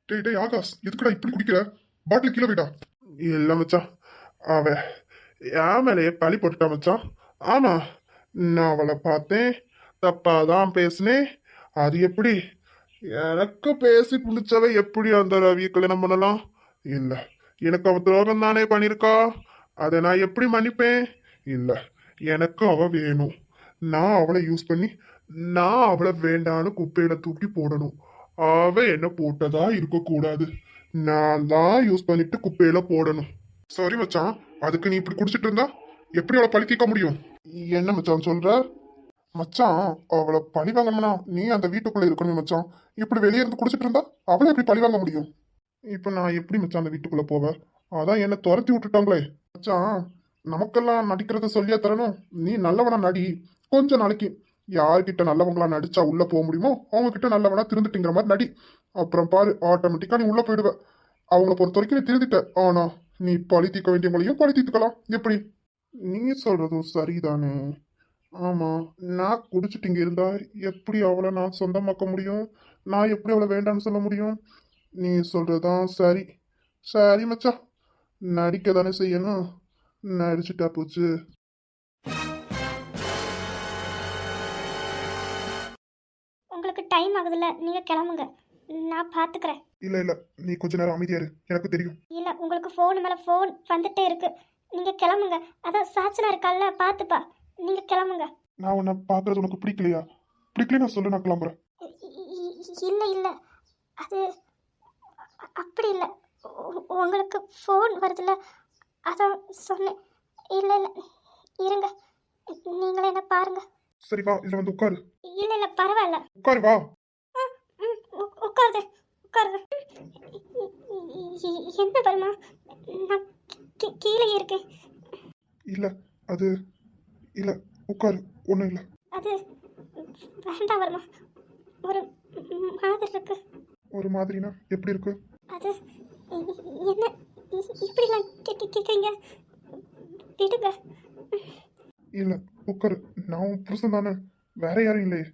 டேய் டேய் ஆகாஷ், எதுக்குடா இப்படி குடிக்கிற? பாட்டில் கீழே வைடா. இல்ல மச்சான், அவன் என் மேலேயே பழி போட்டுட்டான் மச்சான். ஆமா, நான் அவளை பார்த்தேன், தப்பாதான் பேசினேன். அது எப்படி? எனக்கு பேசி பிடிச்சவ எப்படி அந்த ரவியை கல்யாணம் பண்ணலாம்? இல்ல, எனக்கு அவ துரோகம் தானே பண்ணிருக்கா. அதை நான் எப்படி மன்னிப்பேன்? இல்ல, எனக்கு அவ வேணும். நான் அவளை யூஸ் பண்ணி நான் அவளை வேண்டான்னு குப்பையில தூக்கி போடணும். அவ என்ன போட்டதா இருக்க கூடாது. நான் தான் யூஸ் பண்ணிட்டு குப்பையில போடணும். சாரி மச்சான், அதுக்கு நீ இப்படி குடிச்சிட்டு இருந்தா எப்படி அவளை பழி தீர்க்க முடியும்? என்ன மச்சான் சொல்ற? மச்சான், அவளை பழி வாங்கணும்னா நீ அந்த வீட்டுக்குள்ள இருக்கணும் மச்சான். இப்படி வெளியே இருந்து குடிச்சிட்டு இருந்தா அவளை எப்படி பழி வாங்க முடியும்? இப்ப நான் எப்படி மச்சான் அந்த வீட்டுக்குள்ள போவேன்? அதான் என்ன துரத்தி விட்டுட்டாங்களே. மச்சான், நமக்கெல்லாம் நடிக்கிறத சொல்லியா தரணும். நீ நல்லவனா நடி. கொஞ்ச நாளைக்கு யார்கிட்ட நல்லவங்களா நடிச்சா உள்ள போக முடியுமோ அவங்க கிட்ட நல்லவனா திருந்துட்டுங்கிற மாதிரி நடி. அப்புறம் பாரு, ஆட்டோமேட்டிக்கா நீ உள்ள போயிடுவ. அவங்கள பொறுத்த வரைக்கும் நீ திருந்திட்ட. ஆனா நீ பழி தீர்க்க வேண்டியவங்களையும் பழி தீர்த்துக்கலாம். எப்படி? நீ சொல்றதும் சரிதானே. ஆமா, நான் குடிச்சிட்டு இங்க இருந்தா எப்படி அவளை நான் சொந்தமாக்க முடியும்? நான் எப்படி அவளை வேண்டாம்னு சொல்ல முடியும்? நீ சொல்றதுதான் சரி. சரி மச்சான், நடிக்க தானே செய்யணும். நடிச்சுட்டா போச்சு. உங்களுக்கு டைம் ஆகுதுல்ல, நீங்கள் கிளம்புங்க, நான் பார்த்துக்கிறேன். இல்ல இல்ல, நீ கொஞ்ச நேரம் அமைதியா இரு, எனக்கு தெரியும். இல்லை, உங்களுக்கு ஃபோன் மேலே ஃபோன் வந்துட்டே இருக்கு. நீங்கள் கிளம்புங்க. அதான் சாச்சனா இருக்கால்ல, பார்த்துப்பா. நீங்கள் கிளம்புங்க. நான் உன்னை பாக்குறது உனக்கு பிடிக்கலையா? பிடிக்கலையா சொல்லு, நான் கிளம்புறேன். இல்லை இல்லை, அது அப்படி இல்லை. உங்களுக்கு ஃபோன் வருதுல்ல, அதான் சொன்னேன். இல்லை இல்லை, இருங்க, நீங்களே என்ன பாருங்க. சரி வா, இதுல வந்து உட்காரு. இல்லை இல்லை, பரவாயில்ல. உட்காரு வா. உட்காருது உட்காருது. என்ன வருமா? நான் கீழே இருக்கேன். இல்ல, அது இல்ல, உட்காரு, ஒண்ணும் இல்ல. அது வேண்டாம் வருமா, ஒரு மாதிரி இருக்கு. ஒரு மாதிரினா எப்படி இருக்கு? அது என்ன இப்படிலாம் கேட்குறீங்க? விடுங்க. இல்ல, உட்காரு. நான் உன் புருஷன் தானே, வேற யாரும் இல்லையே.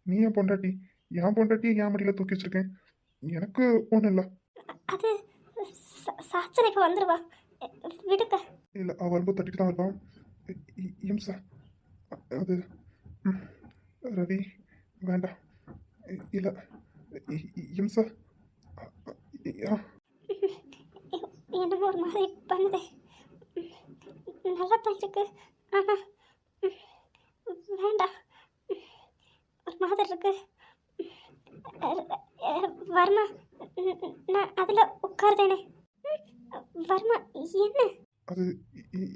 நீ என் பொண்டாட்டி, என் பொண்டாட்டியை என் மடியில தூக்கி வச்சிருக்கேன். எனக்கு ஒண்ணும் இல்ல. அது சாச்சனைக்கு வந்துருவா, விடுங்க. இல்ல, அவ வரும்போது தட்டிட்டு தான் இருப்பான். இம்சா, அது ரவி, வேண்டாம். இல்ல, இம்சா. என்னமோ ஒரு மாதிரி பண்ணுது. நல்லா தான் இருக்கு, ஆனால் வேண்டாம், ஒரு மாதிரி இருக்கு. வர்மா, நான் அதில் உட்காருதேனே. வர்மா, என்ன? அது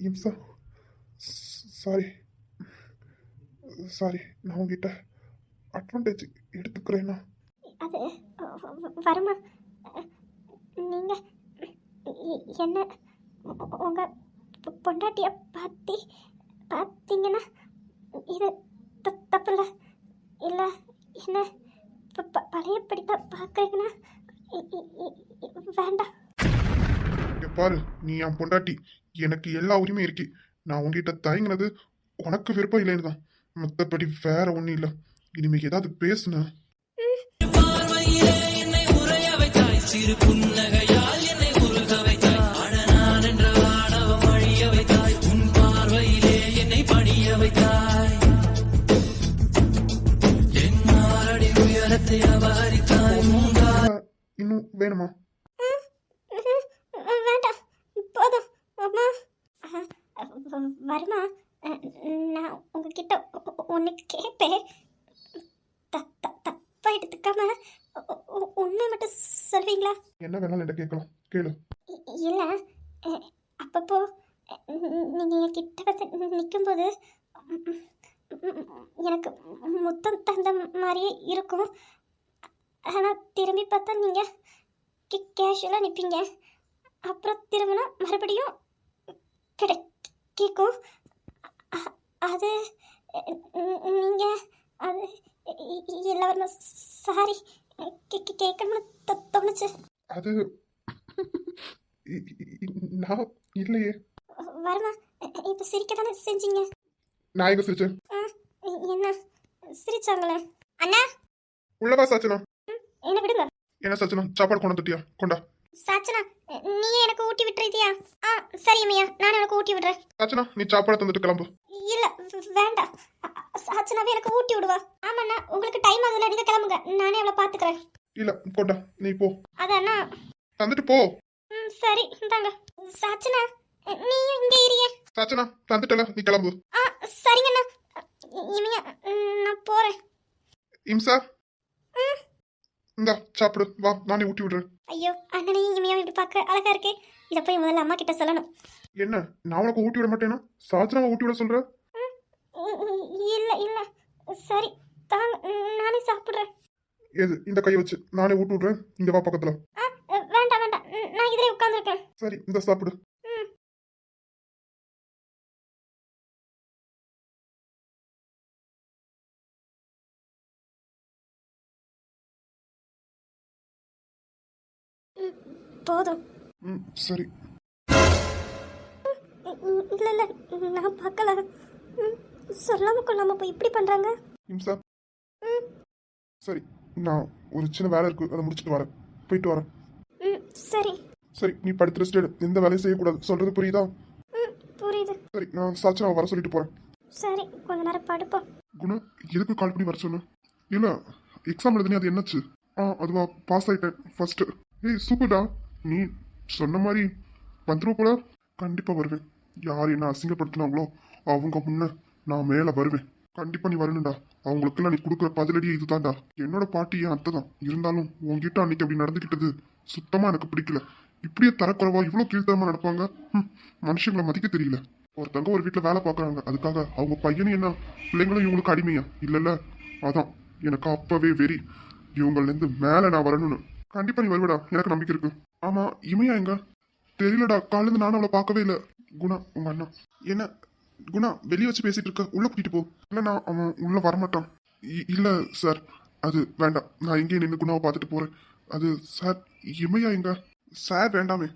இம்சா, சாரி சாரி, நான் உங்ககிட்ட அட்வான்டேஜ் எடுத்துக்கிறேன்னா? அது வர்மா, நீங்கள் என்ன உங்கள் பொண்டாட்டியை பார்த்தீங்கன்னா இது தப்பில்ல. இல்லை, என்ன பழையபடி தான் பார்க்குறீங்கன்னா வேண்டாம். இங்க பாரு, நீ என் பொண்டாட்டி, எனக்கு எல்லா உரிமையும் இருக்கு. நான் உங்ககிட்ட தயங்கினது உனக்கு விருப்பம் இல்லைன்னு தான், மற்றபடி வேற ஒன்றும் இல்லை. இனிமே ஏதாவது பேசுன இன்னும் வேணுமா? வேண்டாம், போதும். அம்மா, வர்மா, நான் உங்ககிட்ட ஒன்று கேட்பேன். தப்பா எடுத்துக்காம உண்மை மட்டும் சொல்வீங்களா? என்ன வேணாலும் என்ன கேட்கலாம், கேளு. இல்லை, அப்பப்போ நீங்கள் என்கிட்ட வந்து நிற்கும்போது எனக்கு முத்தம் தந்த மாதிரியே இருக்கும். ஆனால் திரும்பி பார்த்தா நீங்கள் கேஷுவலாக நிற்பீங்க. அப்புறம் திரும்பினா மறுபடியும் கேட்கும். அது நீங்கள் அது எல்லாரும் சாரி கேட்கணும்னு தோணுச்சு. அது நான் இல்லையே. வருமா, இப்போ சிரிக்க தானே செஞ்சீங்க? நான் எங்க சிரிச்சேன்? என்ன சிரிச்சாங்களே? அண்ணா, உள்ளவா சாச்சனா. என்ன விடுங்க. என்ன சாச்சனா, சாப்பாடு கொண்டு வந்துட்டியா? கொண்டா. சாச்சனா, நீயே எனக்கு ஊட்டி விட்டுறியா? சரி அம்மையா, நான் உனக்கு ஊட்டி விடுறேன். சாச்சனா, நீ சாப்பாடு தந்துட்டு கிளம்பு. இல்ல வேண்டாம். சாச்சனாவே எனக்கு ஊட்டி விடுவா. ஆமாண்ணா, உங்களுக்கு டைம் ஆகுதுல, நீங்க கிளம்புங்க, நானே அவளை பாத்துக்கிறேன். இல்ல கொண்டா, நீ போ. அதாண்ணா. தந்துட்டு போ. சரி இந்தாங்க. சாச்சனா, நீயும் இங்கே இரியே. சாச்சனா, தந்துட்டல, நீ கிளம்பு. சரிங்கண்ணா. இமையா, நான் போறேன். இம்சா, இந்தா சாப்பிடு, வா நானே ஊட்டி விடுறேன். ஐயோ, அண்ணனையும் இமையாவும் இப்படி பார்க்க அழகா இருக்கே. இதை போய் முதல்ல அம்மா கிட்ட சொல்லணும். என்ன, நான் உனக்கு ஊட்டி விட மாட்டேனா? சாச்சனாவை ஊட்டி விட சொல்ற? இல்ல இல்ல, சரி தாங்க, நானே சாப்பிடுறேன். எது, இந்த கையை வச்சு நானே ஊட்டி விடுறேன். இங்க வா பக்கத்துல. வேண்டாம் வேண்டாம், நான் இதிலே உட்கார்ந்துருக்கேன். சரி, இந்த சாப்பிடு. போதும். சரி. இல்ல இல்ல, நான் பார்க்கல. சொல்லாம கொள்ளாம போய் இப்படி பண்றாங்க. இம்சா, சரி, நான் ஒரு சின்ன வேலை இருக்கு, அதை முடிச்சுட்டு வரேன். போயிட்டு வரேன். சரி. சரி, நீ படுத்து ரெஸ்ட் எடு. எந்த வேலையும் செய்யக்கூடாது. சொல்றது புரியுதா? புரியுது. சரி, நான் சாச்சனாவை வர சொல்லிட்டு போறேன். சரி, கொஞ்ச நேரம் படுப்போம். குணா, எதுக்கு கால் பண்ணி வர சொன்ன? இல்ல, எக்ஸாம் எழுதுனே, அது என்னாச்சு? அதுவா, பாஸ் ஆயிட்டேன் ஃபர்ஸ்ட். ஏய் சூப்பர்டா, நீ சொன்ன மாதிரி வந்துருவ போல. கண்டிப்பா வருவேன். யார் என்ன அசிங்கப்படுத்தினாங்களோ அவங்க முன்ன நான் மேல வருவேன். கண்டிப்பா நீ வரணும்டா. அவங்களுக்கெல்லாம் நீ கொடுக்குற பதிலடியே இதுதான்டா. என்னோட பாட்டி என் அத்தை தான். இருந்தாலும் உன்கிட்ட அன்னைக்கு அப்படி நடந்துக்கிட்டது சுத்தமா எனக்கு பிடிக்கல. இப்படியே தரக்குறைவா இவ்வளவு கீழ்த்தரமா நடப்பாங்க. மனுஷங்களை மதிக்க தெரியல. ஒருத்தவங்க ஒரு வீட்டுல வேலை பார்க்கறாங்க, அதுக்காக அவங்க பையனும் என்ன பிள்ளைங்களும் இவங்களுக்கு அடிமையா? இல்லல்ல, அதான் எனக்கு அப்பவே வெறி. இவங்கள்ல இருந்து மேல நான் வரணும்னு. கண்டிப்பா நீ வருவடா, எனக்கு நம்பிக்கை இருக்கு. ஆமா, இமையா எங்க? தெரியலடா, காலேருந்து நானும் அவளை பார்க்கவே இல்லை. குணா, உங்க அண்ணா என்ன? குணா, வெளியே வச்சு பேசிட்டு இருக்க, உள்ள கூட்டிட்டு போ. இல்லைண்ணா, அவன் உள்ள வரமாட்டான். இல்ல சார், அது வேண்டாம். நான் எங்கேயும் நின்று குணாவை பார்த்துட்டு போறேன். அது சார், இமையா எங்க? சார் வேண்டாமே.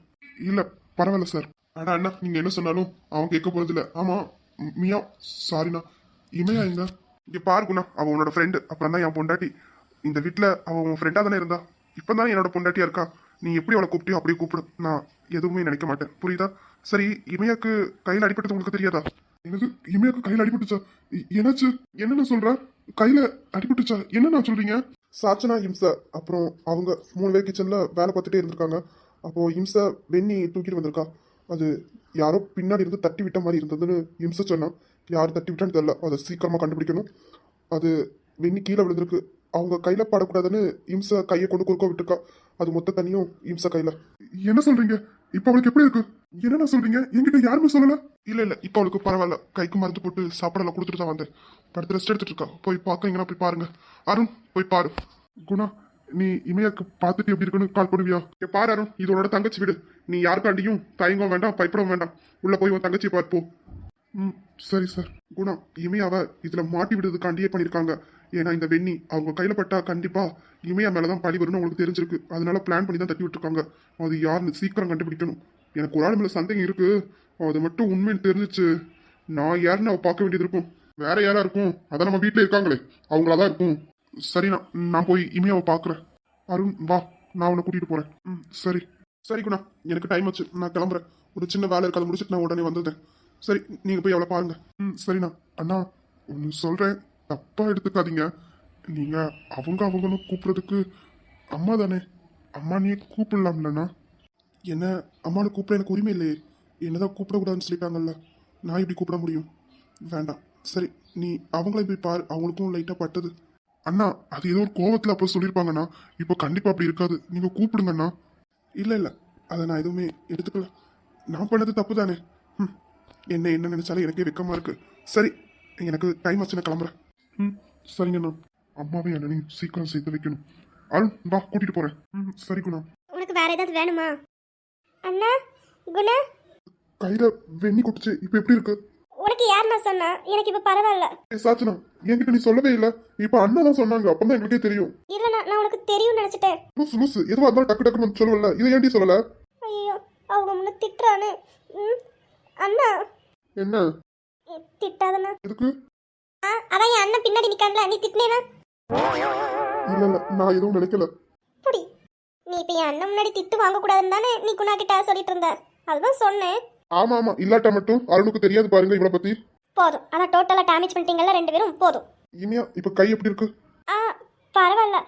இல்ல பரவாயில்ல சார். அடா அண்ணா, நீங்க என்ன சொன்னாலும் அவன் கேட்க போறது இல்ல. ஆமா மியா, சாரிண்ணா. இமையா எங்க? இங்க பாரு குணா, அவன் உன்னோட ஃப்ரெண்டு. அப்புறம் தான் என் பொண்டாட்டி. இந்த வீட்டுல அவன் உன் ஃப்ரெண்டா தானே இருந்தா. இப்பதான் என்னோட பொண்டாட்டியா இருக்கா. நீ எப்படி அவளை கூப்பிட்டியோ அப்படியே கூப்பிடு. நான் எதுவுமே நினைக்க மாட்டேன், புரியுதா? சரி, இமையாக்கு கையில் அடிபட்டது உங்களுக்கு தெரியாதா? எனக்கு இமையாக்கு கையில் அடிபட்டுச்சா? என்னாச்சு? என்னன்னு சொல்ற? கையில அடிபட்டுச்சா? என்னண்ணா சொல்றீங்க? சாச்சனா, இம்சா, அப்புறம் அவங்க 3 பேர் கிச்சன்ல வேலை பார்த்துட்டே இருந்திருக்காங்க. அப்போ இம்சா வெண்ணி தூக்கிட்டு வந்திருக்கா. அது யாரோ பின்னாடி இருந்து தட்டி விட்ட மாதிரி இருந்ததுன்னு இம்சா சொன்னா. யார் தட்டி விட்டான்னு தெரியல, அதை சீக்கிரமா கண்டுபிடிக்கணும். அது வெண்ணி கீழே விழுந்திருக்கு. அவங்க கையில படக்கூடாதுன்னு இம்சா கையை கொண்டு குறுக்க விட்டுருக்கா. அது மொத்த தண்ணியும் இம்சா கையில. என்ன சொல்றீங்க? இப்ப அவளுக்கு எப்படி இருக்கு? என்னென்ன சொல்றீங்க? என்கிட்ட யாருமே சொல்லல. இல்ல இப்ப அவளுக்கு பரவாயில்ல. கைக்கு மருந்து போட்டு சாப்பாடெல்லாம் கொடுத்துட்டு தான் வந்தேன். படுத்து ரெஸ்ட் எடுத்துட்டு இருக்கா. போய் பாக்கீங்கன்னா போய் பாருங்க. அருண், போய் பாரு. குணா, நீ இமையாக்கு பார்த்துட்டு எப்படி இருக்குன்னு கால் பண்ணுவியா? பாரு அருண், இது உன்னோட தங்கச்சி வீடு. நீ யாருக்காண்டியும் தயங்கவும் வேண்டாம், பயப்படவும் வேண்டாம். உள்ள போய் உன் தங்கச்சியை பார்த்து போ. சரி சார். குணா, இமையாவை இதுல மாட்டி விடுறதுக்காண்டியே பண்ணிருக்காங்க. ஏன்னா இந்த வெண்ணி அவங்க கையில பட்டா கண்டிப்பா இமையா மேலதான் பழி வரும்னு அவங்களுக்கு தெரிஞ்சிருக்கு. அதனால பிளான் பண்ணி தான் தட்டி விட்டுருக்காங்க. அது யாருன்னு சீக்கிரம் கண்டுபிடிக்கணும். எனக்கு ஒரு ஆள் மேல சந்தேகம் இருக்கு. அது மட்டும் உண்மைன்னு தெரிஞ்சிச்சு, நான் யாருன்னு அவ பார்க்க வேண்டியது இருக்கும். வேற யாரா இருக்கும்? அதான் நம்ம வீட்டுல இருக்காங்களே, அவங்களாதான் இருக்கும். சரிண்ணா, நான் போய் இமையாவை பாக்குறேன். அருண் வா, நான் உன்னை கூட்டிட்டு போறேன். சரி. சரி குணா, எனக்கு டைம் ஆச்சு, நான் கிளம்புறேன். ஒரு சின்ன வேலை இருக்கு, அதை முடிச்சுட்டு நான் உடனே வந்துட்டேன். சரி, நீங்க போய் அவளை பாருங்க. சரிண்ணா. அண்ணா, ஒன்று சொல்றேன், தப்பா எடுத்துக்காதீங்க. நீங்க அவங்கன்னு கூப்பிடுறதுக்கு அம்மா தானே. அம்மா நீ கூப்பிடலாம்லண்ணா. என்ன அம்மானு கூப்பிட எனக்கு உரிமை இல்லையே. என்னதான் கூப்பிடக்கூடாதுன்னு சொல்லிட்டாங்கல்ல, நான் இப்படி கூப்பிட முடியும்? வேண்டாம். சரி, நீ அவங்களையும் போய் பாரு. அவங்களுக்கும் லைட்டா பட்டது. அண்ணா, அது ஏதோ ஒரு கோவத்துல அப்போ சொல்லியிருப்பாங்கண்ணா. இப்போ கண்டிப்பா அப்படி இருக்காது. நீங்க கூப்பிடுங்கண்ணா. இல்ல அதை நான் எதுவுமே எடுத்துக்கல. நான் பண்ணது தப்பு தானே. என்ன நினைச்சாலும் எனக்கே வெக்கமா இருக்கு. சரி, எனக்கு டைம் ஆச்சு, நான் கிளம்புறேன். சரிங்கண்ணா. அம்மாவே அண்ணனையும் சீக்கிரம் சேர்த்து வைக்கணும். அருண் வா, கூட்டிட்டு போறேன். சரி குணா. உனக்கு வேற ஏதாவது வேணுமா? அண்ணா, குணா, கையில வெண்ணி கொட்டுச்சு, இப்ப எப்படி இருக்கு? உனக்கு யாருன்னா சொன்னா? எனக்கு இப்ப பரவாயில்ல. சாச்சனா, என்கிட்ட நீ சொல்லவே இல்ல. இப்ப அண்ணா தான் சொன்னாங்க, அப்பதான் எங்களுக்கே தெரியும். இல்லண்ணா, நான் உனக்கு தெரியும் நினைச்சிட்டேன். லூசு எதுவா இருந்தாலும் டக்கு டக்குன்னு வந்து சொல்லல. இதை ஏன்டி சொல்லல? ஐயோ, அவங்க முன்ன திட்டுறானே. அண்ணா. என்ன திட்டாதண்ணா. எதுக்கு? அதான் என் அண்ணன் பின்னாடி நிக்கான்ல, நீ திட்டினேனா? இல்ல இல்ல நான் எதுவும் நினைக்கல. புடி. நீ இப்போ என் அண்ணன் முன்னாடி திட்டு வாங்கக்கூடாதுன்னு தானே நீ குணா கிட்ட சொல்லிட்டு இருந்த. அதுதான் சொன்னேன். ஆமா ஆமா, இல்லாட்டா மட்டும் அருணுக்கு தெரியாது பாருங்க இவளை பத்தி. போதும், ஆனால் டோட்டலாக டேமேஜ் பண்ணிட்டீங்கல்ல ரெண்டு பேரும், போதும். இனியா இப்ப கை எப்படி இருக்கு? ஆ பரவாயில்ல.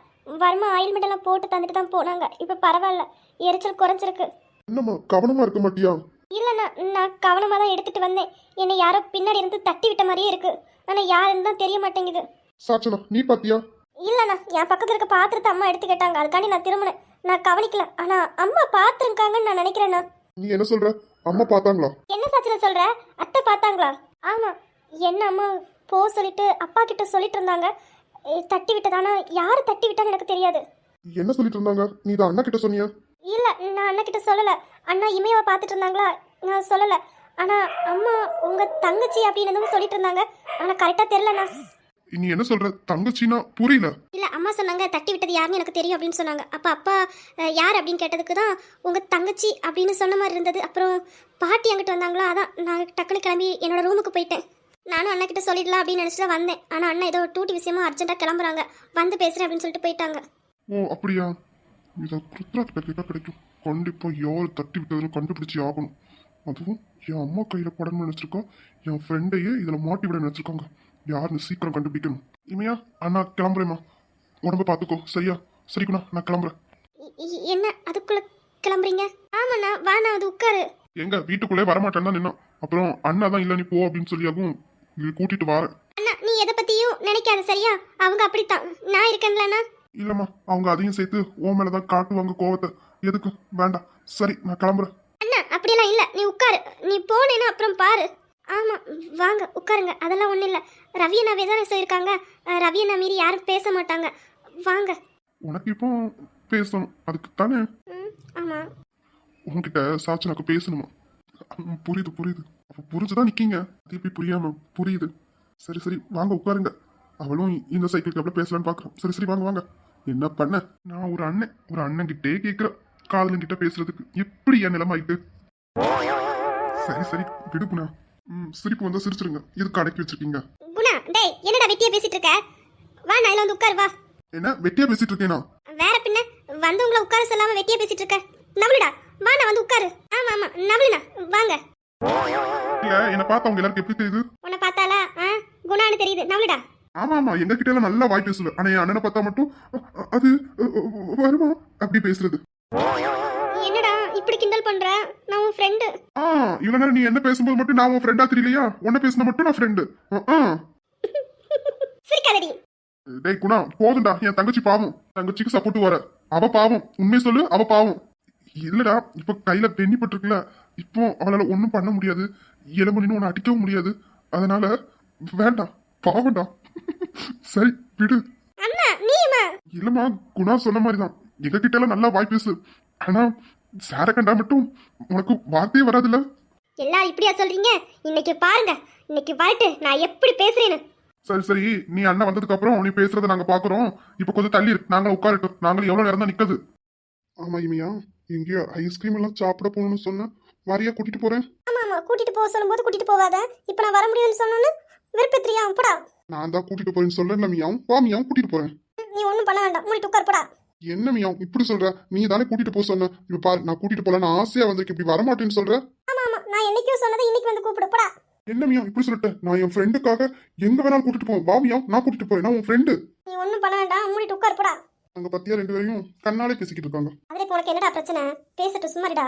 வர்மா ஆயில்மெண்ட் எல்லாம் போட்டு தந்துட்டு தான் போனாங்க. இப்போ பரவாயில்ல, எரிச்சல் குறைஞ்சிருக்கு. என்னம்மா கவனமா இருக்க மாட்டியா? இல்லைண்ணா, நான் கவனமாக தான் எடுத்துட்டு வந்தேன். என்னை யாரோ பின்னாடி இருந்து தட்டி விட்ட மாதிரியே இருக்கு. ஆனால் யாருன்னு தான் தெரிய மாட்டேங்குது. சாச்சனா நீ பாத்தியா? இல்லைண்ணா, என் பக்கத்தில் இருக்க பாத்திரத்தை அம்மா எடுத்து கேட்டாங்க, அதுக்காண்டி நான் திரும்பினேன். நான் கவனிக்கல. ஆனால் அம்மா பார்த்துருக்காங்கன்னு நான் நினைக்கிறேண்ணா. நீ என்ன சொல்ற? அம்மா பார்த்தாங்களா? என்ன சாச்சனை சொல்ற? அத்தை பார்த்தாங்களா? ஆமாம், என்ன அம்மா போ சொல்லிட்டு அப்பா கிட்ட சொல்லிட்டு இருந்தாங்க. தட்டி விட்டதானா? யார் தட்டி விட்டான்னு எனக்கு தெரியாது. என்ன சொல்லிட்டு இருந்தாங்க? நீ தான் அண்ணா கிட்ட சொன்னியா? இல்லை, நான் அண்ணா கிட்ட சொல்லலை. அண்ணா இமையாவை பார்த்துட்டு இருந்தாங்களா, நான் சொல்லலை. ஆனால் அம்மா உங்கள் தங்கச்சி அப்படின்னு எதுவும் சொல்லிட்டு இருந்தாங்க. ஆனால் கரெக்டாக தெரிலண்ணா. நீ என்ன சொல்ற? தங்கச்சினா புரியல. இல்லை, அம்மா சொன்னாங்க தட்டி விட்டது யாருன்னு எனக்கு தெரியும் அப்படின்னு சொன்னாங்க. அப்போ அப்பா யார் அப்படின்னு கேட்டதுக்கு தான் உங்கள் தங்கச்சி அப்படின்னு சொன்ன மாதிரி இருந்தது. அப்புறம் பாட்டி அங்கிட்டு வந்தாங்களா, அதான் நான் டக்குன்னு கிளம்பி என்னோட ரூமுக்கு போயிட்டேன். நானும் அண்ணா கிட்ட சொல்லிடலாம் அப்படின்னு நினச்சிட்டு வந்தேன். ஆனால் அண்ணா ஏதோ டூட்டி விஷயமா அர்ஜென்ட்டாக கிளம்புறாங்க, வந்து பேசுகிறேன் அப்படின்னு சொல்லிட்டு போயிட்டாங்க. ஓ அப்படியா? இதை ருத்ராக்கிட்ட கேட்க கிடைக்கும். கண்டிப்பா யார் தட்டி விட்டதுன்னு கண்டுபிடிச்சி ஆகணும். அதுவும் என் அம்மா கையில படம்னு நினைச்சிருக்கா, என் ஃப்ரெண்டையே இதுல மாட்டி விட நினைச்சிருக்காங்க. யாருன்னு சீக்கிரம் கண்டுபிடிக்கணும். இமையா அண்ணா கிளம்புறேம்மா, உடம்ப பாத்துக்கோ சரியா? சரிக்குண்ணா நான் கிளம்புறேன். என்ன அதுக்குள்ளே கிளம்புறீங்க? ஆமாண்ணா, வாண்ணா அது உட்காரு. எங்க வீட்டுக்குள்ளே வரமாட்டேன்னு தான் நின்னோம். அப்புறம் அண்ணா தான் இல்லை நீ போ அப்படின்னு சொல்லியாகும் கூட்டிட்டு வரேன். அண்ணா நீ எதை பற்றியும் நினைக்காத சரியா? அவங்க அப்படித்தான், நான் இருக்கேன்லண்ணா. இல்லம்மா, அவங்க அதையும் சேர்த்து உன் மேலதான் காட்டுவாங்க கோவத்தை. எதுக்கு வேண்டாம். சரி நான் கிளம்புறேன். அண்ணா அப்படியெல்லாம் இல்லை, நீ உட்காரு. நீ போனேன்னா அப்புறம் பாரு. ஆமாம் வாங்க உட்காருங்க, அதெல்லாம் ஒன்றும் இல்லை. ரவி அண்ணாவே தானே சொல்லியிருக்காங்க, ரவி அண்ணா மீறி யாரும் பேச மாட்டாங்க. வாங்க. உனக்கு இப்போ பேசணும் அதுக்கு தானே. ம் ஆமாம். உன்கிட்ட சாச்சனாக்கு பேசணுமா? புரியுது புரியுது. அப்ப புரிஞ்சுதான் நிக்கீங்க. அது எப்படி புரியாம? புரியுது. சரி சரி வாங்க உட்காருங்க. அவளும் இந்த சைக்கிளுக்கு எவ்வளவு பேசலான்னு பாக்குறோம். சரி சரி வாங்க வாங்க. என்ன பண்ண? நான் ஒரு அண்ணன் கிட்டே கேட்கிறேன் காதலன் கிட்ட பேசுறதுக்கு. எப்படி என் நிலைமை ஆயிட்டு? சரி சரி விடுப்புனா. சிரிப்பு வந்தா சிரிச்சிருங்க. எதுக்கு அடக்கி வச்சிருக்கீங்க? குணா டேய், என்னடா வெட்டியா பேசிட்டு இருக்க? வா நான் வந்து உட்காரு வா. என்ன வெட்டியா பேசிட்டு இருக்கேனா? வேற பின்ன வந்தவங்கள உட்கார சொல்லாம வெட்டியா பேசிட்டு இருக்க. நவளுடா வா, நான் வந்து உட்காரு. ஆமா ஆமா நவளுனா வாங்க. இல்ல என்ன பார்த்தா அவங்க எல்லாருக்கும் எப்படி தெரியுது? உன்னை பார்த்தாலா குணான்னு தெரியுது. நவளுடா. ஆமா ஆமா, எங்க கிட்ட எல்லாம் நல்லா வாய் பேசுவேன். ஆனா என் அண்ணனை பார்த்தா மட்டும் அது வருமா அப்படி பேசுறது. என்னடா இப்படி கிண்டல் பண்ற? நான் உன் ஃப்ரெண்டு. இவ்வளவு நேரம் நீ என்ன பேசும்போது மட்டும் நான் உன் ஃப்ரெண்டா தெரியலையா? உன்ன பேசினா மட்டும் நான் ஃப்ரெண்டு. சிரிக்காதடி. டேய் குணா போதும்டா. என் தங்கச்சி பாவம். தங்கச்சிக்கு சப்போர்ட் வர. அவ பாவம். உண்மை சொல்லு, அவ பாவம். இல்லடா இப்ப கையில தென்னி பட்டிருக்குல, இப்போ அவளால ஒண்ணும் பண்ண முடியாது. எலும்பு நின்று உன்னை அடிக்கவும் முடியாது. அதனால வேண்டாம், பாவம்டா. சரி விடு. அண்ணா நீமா? இல்லம்மா, குணா சொன்ன மாதிரிதான். எங்க கிட்ட எல்லாம் நல்லா வாய் பேசு. ஆனா சார கண்டா மட்டும் உனக்கு வார்த்தையே வராதுல்ல. எல்லாரும் இப்படியா சொல்றீங்க? இன்னைக்கு பாருங்க, இன்னைக்கு வரட்டு நான் எப்படி பேசுறேன்னு. சரி சரி, நீ அண்ணன் வந்ததுக்கு அப்புறம் நீ பேசுறத நாங்க பாக்குறோம். இப்ப கொஞ்சம் தள்ளி இருக்கு, நாங்களும் உட்காரட்டும். நாங்களும் எவ்வளவு நேரம் தான் நிக்கிறது? ஆமா இமையா, எங்கேயோ ஐஸ்கிரீம் எல்லாம் சாப்பிட போகணும்னு சொன்ன. வாரியா கூட்டிட்டு போறேன். ஆமா ஆமா, கூட்டிட்டு போக சொல்லும்போது கூட்டிட்டு போவாத. இப்ப நான் வர முடியும்னு சொன்னோன்னு வெறுப்பேத்திரியா? போடா. நான் தான் கூட்டிட்டு போறேன்னு சொல்றேன் மியாவும். வா மியாவும் கூட்டிட்டு போறேன். நீ ஒண்ணும் பண்ண வேண்டாம், மூடிட்டு உட்கார் போடா. என்ன மியாவும் இப்படி சொல்ற? நீ தானே கூட்டிட்டு போக சொன்ன. இப்ப பாரு, நான் கூட்டிட்டு போல நான் ஆசையா வந்திருக்கேன். இப்படி வரமாட்டேன்னு சொல்ற. ஆமா ஆமா, நான் என்னைக்கும் சொன்னதை இன்னைக்கு வந்து கூப்பிடு போடா. என்ன மியாவும் இப்படி சொல்லிட்டேன்? நான் என் ஃப்ரெண்டுக்காக எங்க வேணாலும் கூட்டிட்டு போவேன். வா மியாவும், நான் கூட்டிட்டு போறேன். நான் உன் ஃப்ரெண்டு. நீ ஒண்ணும் பண்ண வேண்டாம், மூடிட்டு உட்கார் போடா. அங்க பத்தியா ரெண்டு பேரையும் கண்ணாலே பேசிக்கிட்டு இருக்காங்க. அதுல உனக்கு என்னடா பிரச்சனை? பேசிட்டு சும்மாரிடா.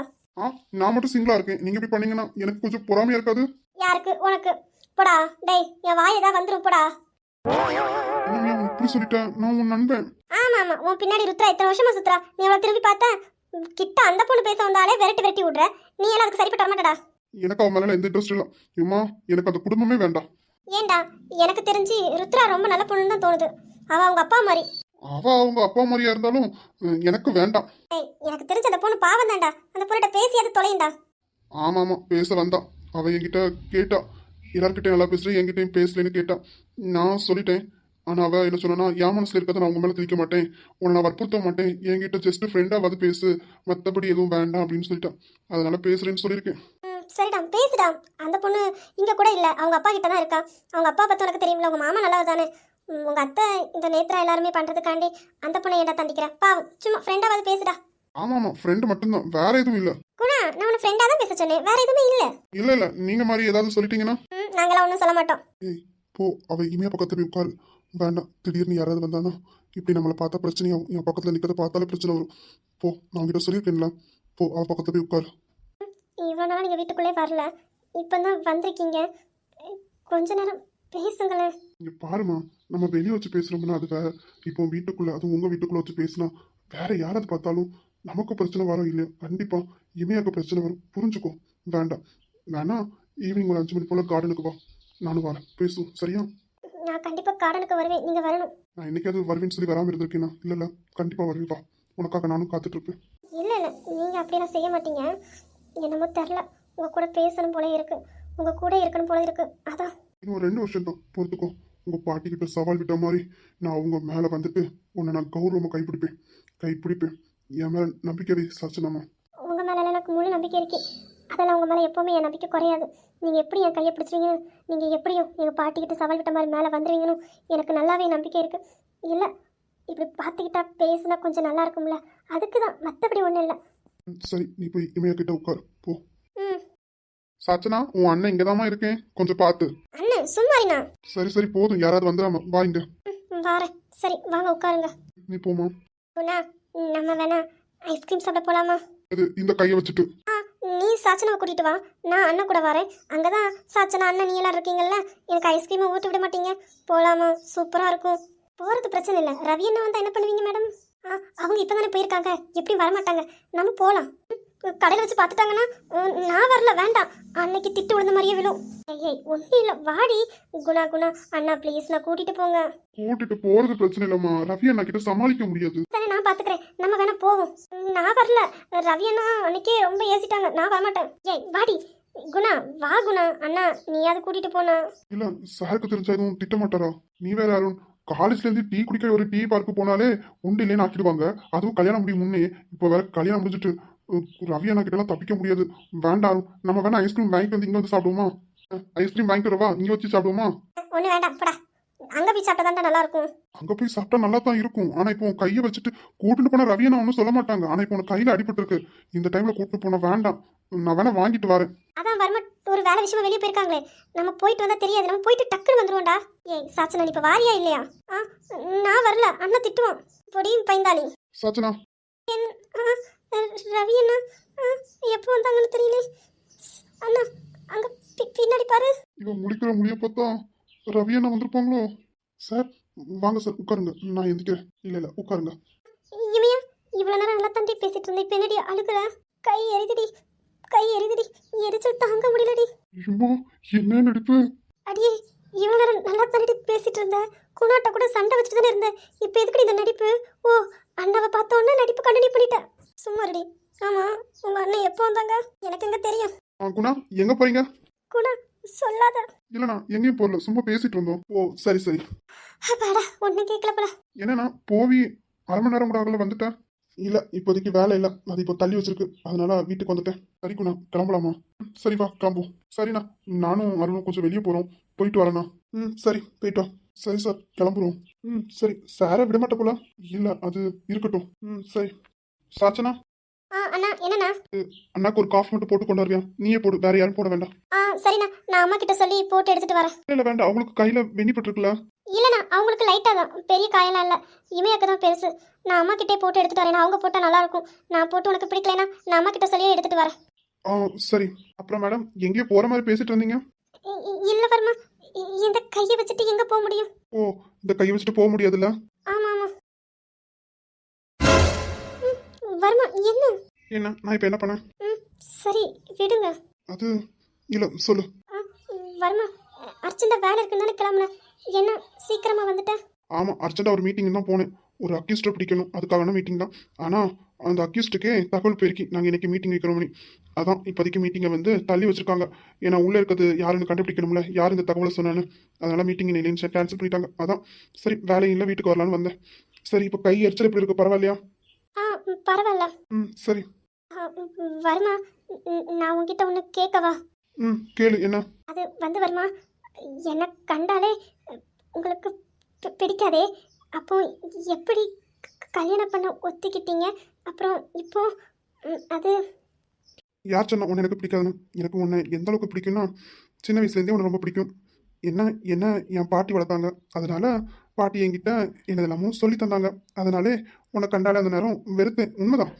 நான் மட்டும் சிங்கிளா இருக்கேன். நீங்க இப்படி பண்ணீங்கன்னா எனக்கு கொஞ்சம் பொறாமையா இருக்காது? யாருக்கு? உனக்கு. போடா டேய், என் வாய் ஏதாவது வந்துரும் போடா. இப்படி சொல்லிட்டேன். நான் உன் நண்பன். ஆமா ஆமா, உன் பின்னாடி ருத்ரா இத்தனை வருஷமா சுத்துறா. நீ அவளை திரும்பி பார்த்தா கிட்ட அந்த பொண்ணு பேச வந்தாலே விரட்டி விடுற. நீ எல்லாம் அதுக்கு சரிப்பட்டு வர மாட்டடா. எனக்கு அவன் மேல எந்த இன்ட்ரெஸ்ட் இல்ல. இம்மா எனக்கு அந்த குடும்பமே வேண்டாம். ஏண்டா? எனக்கு தெரிஞ்சு ருத்ரா ரொம்ப நல்ல பொண்ணுன்னு தான் தோணுது. அவ அவங்க அப்பா மாதிரி. அவ அவங்க அப்பா மாதிரியா இருந்தாலும் எனக்கு வேண்டாம். ஏய், எனக்கு தெரிஞ்ச அந்த பொண்ணு பாவம் தான்டா. அந்த பொண்ணுகிட்ட பேசியாவது தொலைண்டா. ஆமா ஆமா, பேச வந்தான். அவன் என்கிட்ட கேட்டா, எல்லார்கிட்டையும் நல்லா பேசுறேன், என்கிட்டயும் பேசலன்னு கேட்டா. நான் சொல்லிட்டேன். ஆனா அவ என்ன சொன்னா, என் மனசுல இருக்கிறத நான் உங்க மேல திணிக்க மாட்டேன், உன்னை நான் வற்புறுத்த மாட்டேன், என்கிட்ட ஜஸ்ட் ஃப்ரெண்டா வந்து பேசு, மத்தபடி எதுவும் வேண்டாம் அப்படின்னு சொல்லிட்டான். அதனால பேசுறேன்னு சொல்லியிருக்கேன். சரிடா பேசுடா. அந்த பொண்ணு இங்க கூட இல்ல, அவங்க அப்பா கிட்ட தான் இருக்கா. அவங்க அப்பா பத்தி உனக்கு தெரியும்ல, உங்க மாமா நல்லவ தானே. உங்க அத்தை இந்த நேத்ரா எல்லாருமே பண்றதுக்காண்டி அந்த பொண்ணை ஏன்டா தண்டிக்கிறேன் பாவம் சும்மா ஃப்ரெண்டாவது பேசுடா. ஆமா ஃப்ரெண்டு மட்டும்தான், வேற எதுவும் இல்ல. குணா நான் உன்னை ஃப்ரெண்டா தான் பேச சொன்னேன், வேற எதுவுமே இல்ல. இல்ல நீங்க மாதிரி ஏதாவது சொல்லிட்டீங்கன்னா. நாங்களாம் ஒன்றும் சொல்ல மாட்டோம். ஏய் போ, அவ இமையா பக்கத்துல போய் உட்காரு. வேண்டாம், திடீர்னு யாராவது வந்தானா இப்படி நம்மளை பார்த்தா பிரச்சனையாகும். என் பக்கத்துல நிக்கிறத பார்த்தாலே பிரச்சனை வரும். போ, நான் உங்ககிட்ட சொல்லியிருக்கேன்ல, போ அவ பக்கத்துல போய் உட்காரு. இவ்வளோ நாள் நீங்கள் வீட்டுக்குள்ளே வரல, இப்போ தான் வந்திருக்கீங்க, கொஞ்ச நேரம் பேசுங்களேன். இங்க பாருமா, நம்ம வெளியே வச்சு பேசுறோம்னா அது வேற. இப்போ வீட்டுக்குள்ள, அது உங்க வீட்டுக்குள்ள வச்சு பேசினா வேற யாராவது பார்த்தாலும் நமக்கு பிரச்சனை வரும் இல்லையா? கண்டிப்பா இமையாக்கு பிரச்சனை வரும், புரிஞ்சுக்கோ. வேண்டாம் வேணா, ஈவினிங் ஒரு 5 மணி போல கார்டனுக்கு வா, நானும் வரேன், பேசுவோம் சரியா? நான் கண்டிப்பாக கார்டனுக்கு வருவேன், நீங்கள் வரணும். நான் என்னைக்காவது வருவேன்னு சொல்லி வராமல் இருந்திருக்கேனா? இல்ல கண்டிப்பா வருவேன், வா, உனக்காக நானும் காத்துட்டு இருப்பேன். இல்லை இல்லை, நீங்கள் அப்படியெல்லாம் செய்ய மாட்டீங்க. என்னமோ தெரில, உங்கள் கூட பேசணும் போல இருக்கு, உங்கள் கூட இருக்கணும் போல இருக்கு, அதான். இன்னும் 2 வருஷம் தான் பொறுத்துக்கோ. உங்க பாட்டி கிட்ட சவால் விட்ட மாதிரி நான் அவங்க மேல வந்துட்டு உன்னை நான் கௌரவமா கைப்பிடிப்பேன். என் மேல நம்பிக்கை வை சாச்சனம்மா. உங்கள் மேலே எனக்கு முழு நம்பிக்கை இருக்கு. அதெல்லாம் உங்கள் மேலே எப்போவுமே என் நம்பிக்கை குறையாது. நீங்கள் எப்படி என் கையை பிடிச்சிருவீங்க, நீங்கள் எப்படியும் எங்கள் பாட்டிக்கிட்ட சவால் விட்ட மாதிரி மேலே வந்துடுவீங்கன்னு எனக்கு நல்லாவே நம்பிக்கை இருக்குது. இல்லை இப்படி பார்த்துக்கிட்டா பேசுனா கொஞ்சம் நல்லா இருக்கும்ல, அதுக்கு தான், மற்றபடி ஒன்றும் இல்லை. சரி, நீ போய் இமையா கிட்ட உட்காரு போ. ம். சாச்சனா, உன் அண்ணன் இங்கதாம்மா இருக்கேன், கொஞ்சம் பார்த்து. அண்ணன் சும்மாரிண்ணா. சரி போதும், யாராவது வந்துடாம வா இங்க. வாரேன். சரி வாங்க உட்காருங்க. நீ போமா. குணா, நம்ம வேணா ஐஸ்கிரீம் சாப்பிட போலாமா? இது இந்த கையை வச்சுட்டு. நீ சாச்சனாவை கூட்டிட்டு வா, நான் அண்ணன் கூட வரேன். அங்கதான் சாச்சனா அண்ணன் நீ எல்லாம் இருக்கீங்கல்ல, எனக்கு ஐஸ்கிரீமை ஊட்டி விட மாட்டீங்க. போலாமா? சூப்பரா இருக்கும். போறது பிரச்சனை இல்லை. ரவி அண்ணா வந்தா என்ன பண்ணுவீங்க மேடம்? அவங்க இப்பதானே போயிருக்காங்க, எப்படி வரமாட்டாங்க. நம்ம போலாம். கடையில் வச்சு பார்த்துட்டாங்கன்னா நான் வரல, வேண்டாம், அன்னைக்கு திட்டு விழுந்த மாதிரியே விழும். ஏய் ஒன்றும் இல்லை, வாடி. குணா அண்ணா ப்ளீஸ், நான் கூட்டிட்டு போங்க. கூட்டிட்டு போறது பிரச்சனை இல்லம்மா, ரவி அண்ணா கிட்ட சமாளிக்க முடியாது. தானே நான் பாத்துக்கிறேன், நம்ம வேணா போவோம். நான் வரல, ரவி அண்ணா அன்னைக்கே ரொம்ப ஏசிட்டாங்க, நான் வரமாட்டேன். ஏய் வாடி குணா, வா குணா. அண்ணா நீயாவது கூட்டிட்டு போனா. இல்ல சாருக்கு தெரிஞ்சா எதுவும் திட்ட மாட்டாரா? நீ வேற அருண், காலேஜ்ல இருந்து டீ குடிக்க ஒரு டீ பார்க்கு போனாலே உண்டு இல்லைன்னு ஆக்கிடுவாங்க. அதுவும் கல்யாணம் முடியும் முன்னே. இப்போ வேற கல்யாணம் முடிஞ்சிட்டு ரவி அண்ணா கிட்ட எல்லாம் தப்பிக்க முடியாது. வேண்டாம், நம்ம வேணா ஐஸ்கிரீம் வாங்கிட்டு வந்து இங்க வந்து சாப்பிடுவோமா? ஐஸ்கிரீம் வாங்கிட்டு வரவா, இங்க வச்சு சாப்பிடுவோமா? ஒண்ணு வேண்டாம், போடா. அங்க போய் சாப்பிட்டா நல்லா இருக்கும். அங்க போய் சாப்பிட்டா நல்லா தான் இருக்கும். ஆனா இப்போ உன் கையை வச்சுட்டு கூட்டிட்டு போனா ரவி அண்ணா ஒன்றும் சொல்ல மாட்டாங்க. ஆனா இப்போ உனக்கு கையில அடிபட்டு இருக்கு, இந்த டைம்ல கூட்டிட்டு போனா வேண்டாம். நான் வேணா வாங்கிட்டு வரேன். அதான் வரமா, ஒரு வேலை விஷயமா வெளியே போயிருக்காங்களே, நம்ம போயிட்டு வந்தா தெரியாது, நம்ம போயிட்டு டக்குன்னு வந்துருவோம்டா. ஏய் சாச்சனா, இப்ப வாரியா இல்லையா? நான் வரல, அண்ணா திட்டுவான். பொடியும் பைந்தாளி. சாச்சனா, ரவி அண்ணா எப்போ வந்தாங்கன்னு தெரியல. அண்ணா அங்க பின்னாடி பாரு. இவன் முடிக்கிற முடிய பார்த்தா ரவி அண்ணா வந்திருப்பாங்களோ? சார் வாங்க சார், உட்காருங்க, நான் எந்திக்கிறேன். இல்ல உட்காருங்க. இமையா, இவ்வளவு நேரம் நல்லா தண்டி பேசிட்டு இருந்தேன், இப்ப என்னடி அழுகுற? கை எரியுதுடி, எரிச்சல் தாங்க முடியலடி. ஐயோ, என்ன நடிப்பு! அடியே, இவ்வளவு நேரம் நல்லா தண்டி பேசிட்டு இருந்த, குணாட்ட கூட சண்டை வச்சுட்டு தானே இருந்த, இப்ப எதுக்குடி இந்த நடிப்பு? ஓ, அண்ணாவை பார்த்த உடனே நடிப்பு கண்டினியூ பண்ணிட்ட. சும்மா ரெடி. ஆமா, உங்க அண்ணன் எப்போ வந்தாங்க? எனக்கு எங்க தெரியும். குணா, எங்க போறீங்க? குணா சொல்லாத. இல்லண்ணா, எங்கேயும் போறல, சும்மா பேசிட்டு இருந்தோம். ஓ சரி. அப்பாடா, ஒன்னும் கேட்கல போல. என்னண்ணா போவி 1/2 மணி நேரம் கூட ஆகல வந்துட்டேன். இல்ல இப்போதைக்கு வேலை இல்லை, அது இப்போ தள்ளி வச்சிருக்கு, அதனால வீட்டுக்கு வந்துட்டேன். சரி குணா, கிளம்பலாமா? சரி வா கிளம்புவோம். சரிண்ணா, நானும் அருணும் கொஞ்சம் வெளியே போறோம், போயிட்டு வரேண்ணா. சரி போயிட்டு வா. சரி சார், கிளம்புறோம். சரி. சாரை விடமாட்ட போல? இல்ல அது இருக்கட்டும். சரி. சாச்சனா, அண்ணா என்னண்ணா? அண்ணாக்கு ஒரு காஃபி மட்டும் போட்டு கொண்டு வருவியா? நீயே போடு, வேற யாரும் போட வேண்டாம். சரிண்ணா, நான் அம்மா கிட்ட சொல்லி போட்டு எடுத்துட்டு வரேன். இல்ல வேண்டாம், அவங்களுக்கு கையில வெண்ணிப்பட்டிருக்குல்ல. இல்லண்ணா, அவங்களுக்கு லைட்டா தான், பெரிய காயெல்லாம் இல்ல. இமையாக்கு தான் பெருசு. நான் அம்மா கிட்டே போட்டு எடுத்துட்டு வரேன், அவங்க போட்டா நல்லா இருக்கும். நான் போட்டு உனக்கு பிடிக்கலனா நான் அம்மா கிட்ட சொல்லியே எடுத்துட்டு வரேன். சரி. அப்புறம் மேடம், எங்கேயோ போற மாதிரி பேசிட்டு இருந்தீங்க? இல்ல வர்மா, இந்த கையை வச்சுட்டு எங்க போக முடியும்? ஓ, இந்த கையை வச்சுட்டு போக முடியாதுல்ல? ஆமா வர்மா, என்ன நான் இப்ப என்ன பண்ணேன்? சரி விடுங்க. அது இல்ல, சொல்லு. வர்மா, அர்ஜென்ட்டா வேலை இருக்குன்னு கிளம்புனேன், என்ன சீக்கிரமா வந்துட்டேன்? ஆமா, அர்ஜென்ட்டா ஒரு மீட்டிங் தான் போனேன். ஒரு அக்யூஸ்டை பிடிக்கணும், அதுக்கான மீட்டிங் தான். ஆனா அந்த அக்யூஸ்டுக்கே தகவல் போயிருக்கி நாங்கள் இன்னைக்கு மீட்டிங் வைக்கிறோம். அதான் இப்போதைக்கு மீட்டிங்கை வந்து தள்ளி வச்சிருக்காங்க. ஏன்னா உள்ளே இருக்கிறது யாருன்னு கண்டுபிடிக்கணும்ல, யார் இந்த தகவலை சொன்னான்னு. அதனால மீட்டிங் இல்லைன்னு கேன்சல் பண்ணிட்டாங்க. அதான் சரி, வேலையில் வீட்டுக்கு வரலான்னு வந்தேன். சரி, இப்போ கை எரிச்சல் எப்படி இருக்கு, பரவாயில்லையா? பரவாயில்ல. சரி. வர்மா, நான் உங்ககிட்ட ஒன்று கேட்கவா? கேளு. என்ன? அது வந்து வர்மா, என்னை கண்டாலே உங்களுக்கு பிடிக்காதே. அப்போ எப்படி கல்யாணம் பண்ண ஒத்துக்கிட்டீங்க? அப்புறம் இப்போ அது யார் சொன்னா உன்னை எனக்கு பிடிக்காதுன்னு? எனக்கு உன்னை எந்த அளவுக்கு பிடிக்கும்னா, சின்ன வயசுலேருந்தே உன்னை ரொம்ப பிடிக்கும். என்ன என்ன என் பாட்டி வளர்த்தாங்க. அதனால பாட்டி என்கிட்ட என்னதெல்லாமோ சொல்லி தந்தாங்க. அதனாலே உன்னை கண்டாலே அந்த நேரம் வெறுத்தேன். உண்மைதான்.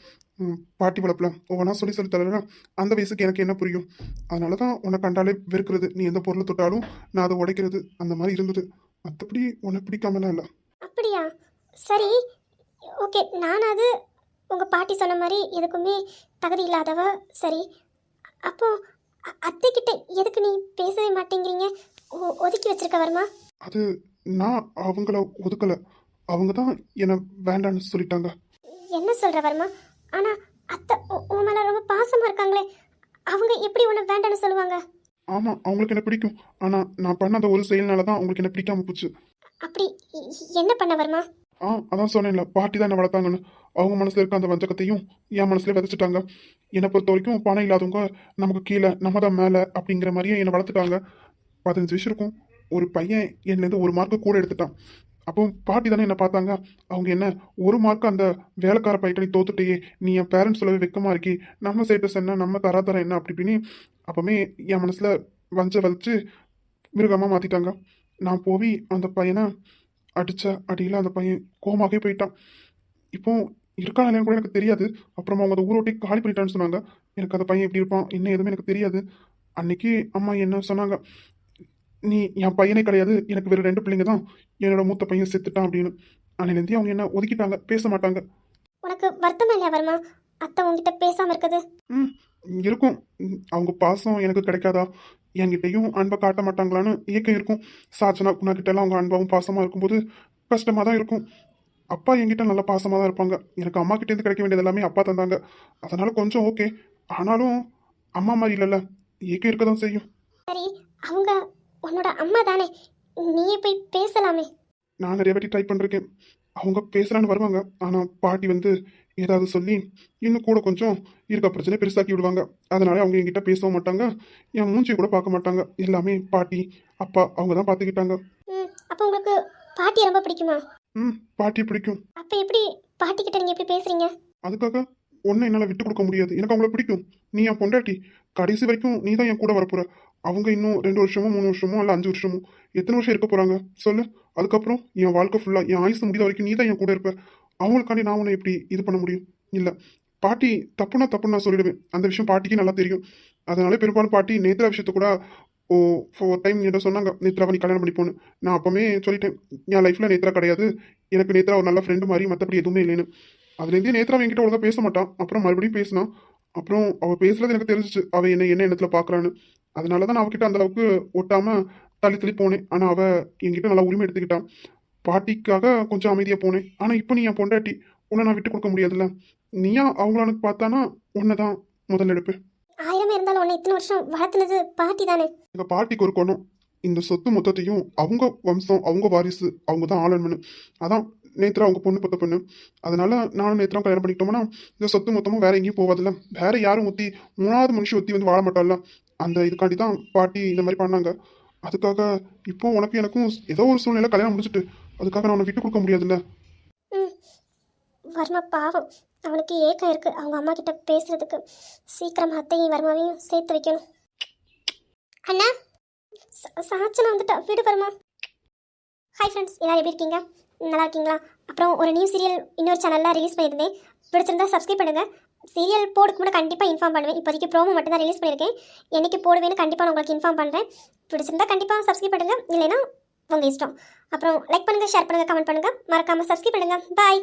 பாட்டி வளர்ப்பில் ஒவ்வொன்றா சொல்லி சொல்லி தரல. அந்த வயசுக்கு எனக்கு என்ன புரியும்? அதனால தான் உன்னை கண்டாலே வெறுக்கிறது. நீ எந்த பொருளை தொட்டாலும் நான் அதை உடைக்கிறது. அந்த மாதிரி இருந்தது. மற்றபடி உன்னை பிடிக்காமலாம் இல்லை. அப்படியா? சரி, ஓகே. நானாவது உங்கள் பாட்டி சொன்ன மாதிரி எதுக்குமே தகுதி இல்லாதவ. சரி, அப்போ அத்தைக்கிட்ட எதுக்கு நீ பேசவே மாட்டேங்கிறீங்க? ஒதுக்கி வச்சிருக்க வருமா? அது நான் அவங்கள ஒதுக்கலை. அவங்க தான் என்னை வேண்டான்னு சொல்லிட்டாங்க. என்ன சொல்கிற வருமா? ஆனால் அத்தை உன் மேலே ரொம்ப பாசமாக இருக்காங்களே, அவங்க எப்படி உன்னை வேண்டான்னு சொல்லுவாங்க? ஆமாம், அவங்களுக்கு என்ன பிடிக்கும். ஆனால் நான் பண்ண அந்த ஒரு செயல்னால தான் அவங்களுக்கு என்ன பிடிக்காம போச்சு. அப்படி என்ன பண்ண வருமா? அதான் சொன்னேன்ல, பாட்டி தான் என்ன வளர்த்தாங்கன்னு. அவங்க மனசுல இருக்க அந்த வஞ்சகத்தையும் என் மனசுல விதைச்சிட்டாங்க. என்னை பொறுத்த வரைக்கும் பணம் இல்லாதவங்க நமக்கு கீழே, நம்ம தான் மேலே அப்படிங்கிற மாதிரியே என்னை வளர்த்துட்டாங்க. 15 வயசு இருக்கும். ஒரு பையன் என்னலேருந்து 1 மார்க்கு கூட எடுத்துட்டான். அப்போ பாட்டி தானே என்னை பார்த்தாங்க. அவங்க என்ன 1 மார்க் அந்த வேலைக்கார பையனை நீ தோத்துட்டே, நீ என் பேரண்ட்ஸ் சொல்லவே வெக்கமா இருக்கி, நம்ம ஸ்டேட்டஸ் என்ன, நம்ம தராதரம் என்ன அப்படி இப்படின்னு அப்பவுமே என் மனசுல வஞ்ச வச்சு மிருகமாக மாற்றிட்டாங்க. நான் போய் அந்த பையனை அடித்த அடியில் அந்த பையன் கோமாகவே போயிட்டான். இப்போ இருக்கான இல்லைன்னு கூட எனக்கு தெரியாது. அப்புறமா அவங்க அதை ஊரோட்டி காலி பண்ணிட்டான்னு சொன்னாங்க. எனக்கு அந்த பையன் எப்படி இருப்பான் என்ன எதுவுமே எனக்கு தெரியாது. அன்னைக்கு அம்மா என்ன சொன்னாங்க, நீ என் பையனே கிடையாது, எனக்கு வேறு 2 பிள்ளைங்க தான், என்னோட மூத்த பையன் செத்துட்டான் அப்படின்னு. அன்னையிலேருந்தே அவங்க என்ன ஒதுக்கிட்டாங்க, பேச மாட்டாங்க. உனக்கு வருத்தமா இல்லையா வருமா அத்தை உங்ககிட்ட பேசாமல் இருக்குது? ம் இருக்கும். அவங்க பாசம் எனக்கு கிடைக்காதா, என்கிட்டையும் அன்பை காட்ட மாட்டாங்களான்னு ஏக்கம் இருக்கும். சாச்சனா குணா கிட்டலாம் அவங்க அன்பாவும் பாசமாக இருக்கும்போது கஷ்டமாக தான் இருக்கும். அப்பா என்கிட்ட நல்லா பாசமாக தான் இருப்பாங்க. எனக்கு அம்மா கிட்டேருந்து கிடைக்க வேண்டியது எல்லாமே அப்பா தந்தாங்க. அதனால கொஞ்சம் ஓகே. ஆனாலும் அம்மா மாதிரி இல்லைல்ல, ஏக்கம் இருக்க தான் செய்யும். சரி, அவங்க உன்னோட அம்மா தானே, நீயே போய் பேசலாமே. நான் நிறைய வாட்டி ட்ரை பண்ணிருக்கேன். அவங்க பேசுகிறான்னு வருவாங்க. ஆனால் பாட்டி வந்து ஏதாவது சொல்லி இன்னும் கூட கொஞ்சம் இருக்க பிரச்சனை பெருசாக்கி விடுவாங்க. அதனால அவங்க என்கிட்ட பேசவும் மாட்டாங்க, என் மூஞ்சியை கூட பார்க்க மாட்டாங்க. எல்லாமே பாட்டி அப்பா அவங்க தான் பார்த்துக்கிட்டாங்க. அப்போ உங்களுக்கு பாட்டி ரொம்ப பிடிக்குமா? பாட்டி பிடிக்கும். அப்போ எப்படி பாட்டி கிட்ட நீங்கள் எப்படி பேசுறீங்க? அதுக்காக ஒன்றை என்னால் விட்டு கொடுக்க முடியாது. எனக்கு அவங்கள பிடிக்கும். நீ என் பொண்டாட்டி, கடைசி வரைக்கும் நீ தான் என் கூட வரப்போற. அவங்க இன்னும் 2 வருஷமோ 3 வருஷமோ இல்லை 5 வருஷமோ எத்தனை வருஷம் இருக்க போகிறாங்க சொல்லு. அதுக்கப்புறம் என் வாழ்க்கை ஃபுல்லாக என் ஆயுசு முடிந்த வரைக்கும் நீ தான் என் கூட இருப்ப. அவங்களுக்காண்டி நான் உன்னை எப்படி இது பண்ண முடியும்? இல்லை, பாட்டி தப்புன்னு நான் சொல்லிடுவேன். அந்த விஷயம் பாட்டிக்கு நல்லா தெரியும். அதனால பெரும்பாலும் பாட்டி நேத்ரா விஷயத்த கூட ஒரு டைம் என்கிட்ட சொன்னாங்க, நேத்ராவை நீ கல்யாணம் பண்ணிப்போன்னு. நான் அப்போவே சொல்லிட்டேன், என் லைஃப்பில் நேத்ரா கிடையாது, எனக்கு நேத்ரா ஒரு நல்ல ஃப்ரெண்டு மாதிரி, மற்றபடி எதுவுமே இல்லைன்னு. அதுலேருந்தே நேத்ரா என்கிட்ட ஒழுங்காக பேச மாட்டான். அப்புறம் மறுபடியும் பேசினான். அப்புறம் அவள் பேசுறது எனக்கு தெரிஞ்சிச்சு, அவள் என்ன எண்ணத்தில் பார்க்குறான்னு. அதனால தான் நான் அவகிட்ட அந்த அளவுக்கு ஒட்டாமல் தள்ளி போனேன். ஆனால் அவள் என்கிட்ட நல்லா உரிமை எடுத்துக்கிட்டான். பாட்டிக்காக கொஞ்சம் அமைதியாக போனேன். ஆனால் இப்போ நீ என் பொண்டாட்டி, உன்னை நான் விட்டு கொடுக்க முடியாதுல்ல. நீயா அவங்களானுக்கு பார்த்தானா உன்னை தான் முதல்ல எடுப்பேன். 1000 இருந்தாலும் உன்னை இத்தனை வருஷம் வளர்த்துனது பாட்டி தானே. எங்கள் பாட்டிக்கு ஒரு குணம், இந்த சொத்து மொத்தத்தையும் அவங்க வம்சம், அவங்க வாரிசு, அவங்க தான் ஆளணும்னு. அதான் நேத்ரா அவங்க பொண்ணு பத்த பொண்ணு. அதனால நானும் நேத்ரா கல்யாணம் பண்ணிக்கிட்டோம்னா இந்த சொத்து மொத்தமும் வேற எங்கேயும் போகாதுல்ல. வேற யாரும் ஊற்றி 3வது மனுஷன் ஊற்றி வந்து வாழ மாட்டாள்ல. அந்த இதுக்காண்டி தான் பாட்டி இந்த மாதிரி பண்ணாங்க. அதுக்காக இப்போ உனக்கு எனக்கும் ஏதோ ஒரு சூழ்நிலை கல்யாணம் முடிச்சுட்டு அதுக்காக நான் உன்னை விட்டு கொடுக்க முடியாதுல்ல. வர்மா பாவம், அவனுக்கு ஏக்கம் இருக்கு அவங்க அம்மா கிட்ட பேசுறதுக்கு. சீக்கிரம் அத்தையும் வர்மாவையும் சேர்த்து வைக்கணும். அண்ணா, சாச்சனா வந்துட்டா, வீடு வர்மா. ஹாய் ஃப்ரெண்ட்ஸ், எல்லாரும் எப்படி இருக்கீங்க? நல்லா இருக்கீங்களா? அப்புறம் ஒரு நியூ சீரியல் இன்னொரு சேனலில் ரிலீஸ் பண்ணியிருந்தேன். பிடிச்சிருந்தா சப்ஸ்கிரைப் பண்ணுங்கள். சீரியல் போடுக்கு கூட கண்டிப்பாக இன்ஃபார்ம் பண்ணுவேன். இப்போதைக்கு ப்ரோமோ மட்டும் தான் ரிலீஸ் பண்ணியிருக்கேன். என்னைக்கு போடுவேன்னு கண்டிப்பாக நான் உங்களுக்கு இன்ஃபார்ம் பண்ணுறேன். பிடிச்சிருந்தா கண்டிப்பாக சப்ஸ்கிரைப் பண்ணுங்கள், இல்லைன்னா உங்கள் இஷ்டம். அப்புறம் லைக் பண்ணுங்கள், ஷேர் பண்ணுங்கள், கமெண்ட் பண்ணுங்கள், மறக்காமல் சப்ஸ்கிரைப் பண்ணுங்கள். பாய்.